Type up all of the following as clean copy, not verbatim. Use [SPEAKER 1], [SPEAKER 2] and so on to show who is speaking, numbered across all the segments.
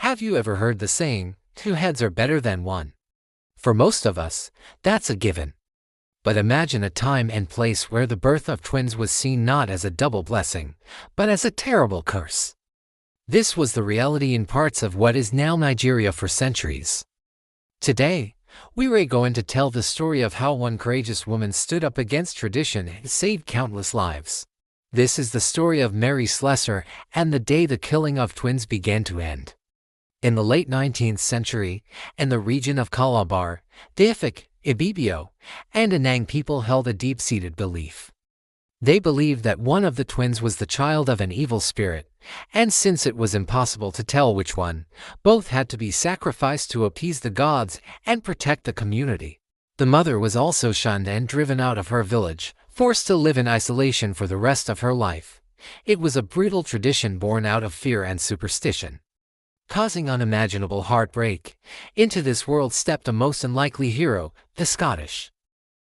[SPEAKER 1] Have you ever heard the saying, two heads are better than one? For most of us, that's a given. But imagine a time and place where the birth of twins was seen not as a double blessing, but as a terrible curse. This was the reality in parts of what is now Nigeria for centuries. Today, we are going to tell the story of how one courageous woman stood up against tradition and saved countless lives. This is the story of Mary Slessor and the day the killing of twins began to end. In the late 19th century, in the region of Calabar, Epidemic, Ibibio, and Anang people held a deep-seated belief. They believed that one of the twins was the child of an evil spirit, and since it was impossible to tell which one, both had to be sacrificed to appease the gods and protect the community. The mother was also shunned and driven out of her village, forced to live in isolation for the rest of her life. It was a brutal tradition born out of fear and superstition. Causing unimaginable heartbreak, into this world stepped a most unlikely hero, the Scottish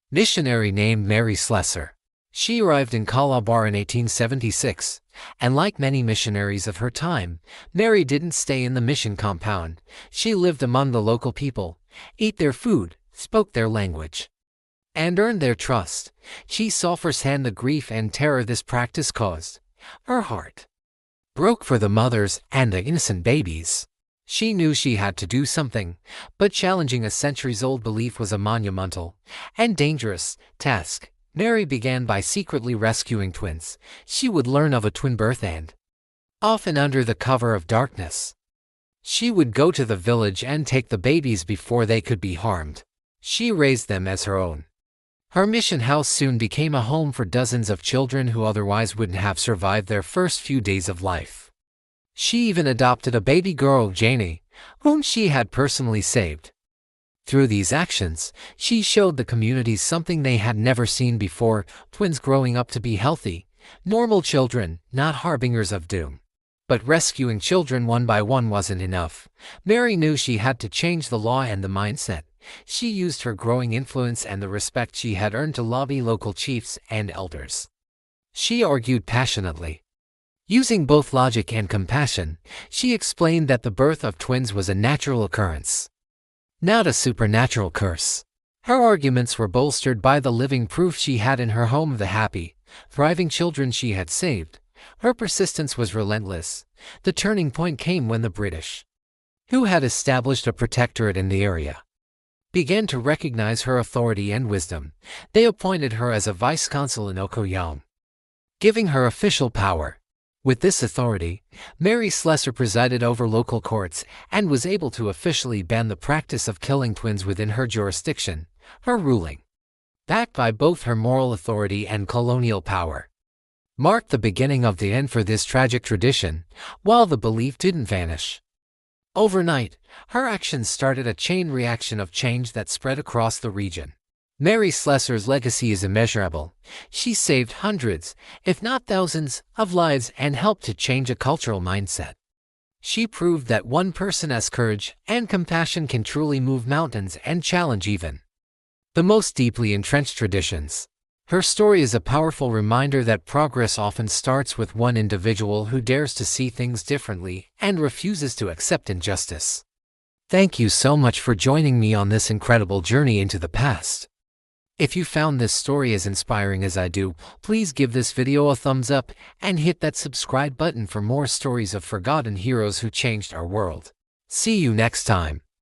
[SPEAKER 1] missionary named Mary Slessor. She arrived in Calabar in 1876, and like many missionaries of her time, Mary didn't stay in the mission compound. She lived among the local people, ate their food, spoke their language, and earned their trust. She saw firsthand the grief and terror this practice caused. Her heart broke for the mothers and the innocent babies. She knew she had to do something, but challenging a centuries-old belief was a monumental and dangerous task. Mary began by secretly rescuing twins. She would learn of a twin birth and, often under the cover of darkness, she would go to the village and take the babies before they could be harmed. She raised them as her own. Her mission house soon became a home for dozens of children who otherwise wouldn't have survived their first few days of life. She even adopted a baby girl, Janie, whom she had personally saved. Through these actions, she showed the communities something they had never seen before: twins growing up to be healthy, normal children, not harbingers of doom. But rescuing children one by one wasn't enough. Mary knew she had to change the law and the mindset. She used her growing influence and the respect she had earned to lobby local chiefs and elders. She argued passionately. Using both logic and compassion, she explained that the birth of twins was a natural occurrence, not a supernatural curse. Her arguments were bolstered by the living proof she had in her home of the happy, thriving children she had saved. Her persistence was relentless. The turning point came when the British, who had established a protectorate in the area, began to recognize her authority and wisdom. They appointed her as a vice-consul in Okoyom, giving her official power. With this authority, Mary Slessor presided over local courts and was able to officially ban the practice of killing twins within her jurisdiction. Her ruling, backed by both her moral authority and colonial power, marked the beginning of the end for this tragic tradition. While the belief didn't vanish overnight, her actions started a chain reaction of change that spread across the region. Mary Slessor's legacy is immeasurable. She saved hundreds, if not thousands, of lives and helped to change a cultural mindset. She proved that one person's courage and compassion can truly move mountains and challenge even the most deeply entrenched traditions. Her story is a powerful reminder that progress often starts with one individual who dares to see things differently and refuses to accept injustice. Thank you so much for joining me on this incredible journey into the past. If you found this story as inspiring as I do, please give this video a thumbs up and hit that subscribe button for more stories of forgotten heroes who changed our world. See you next time.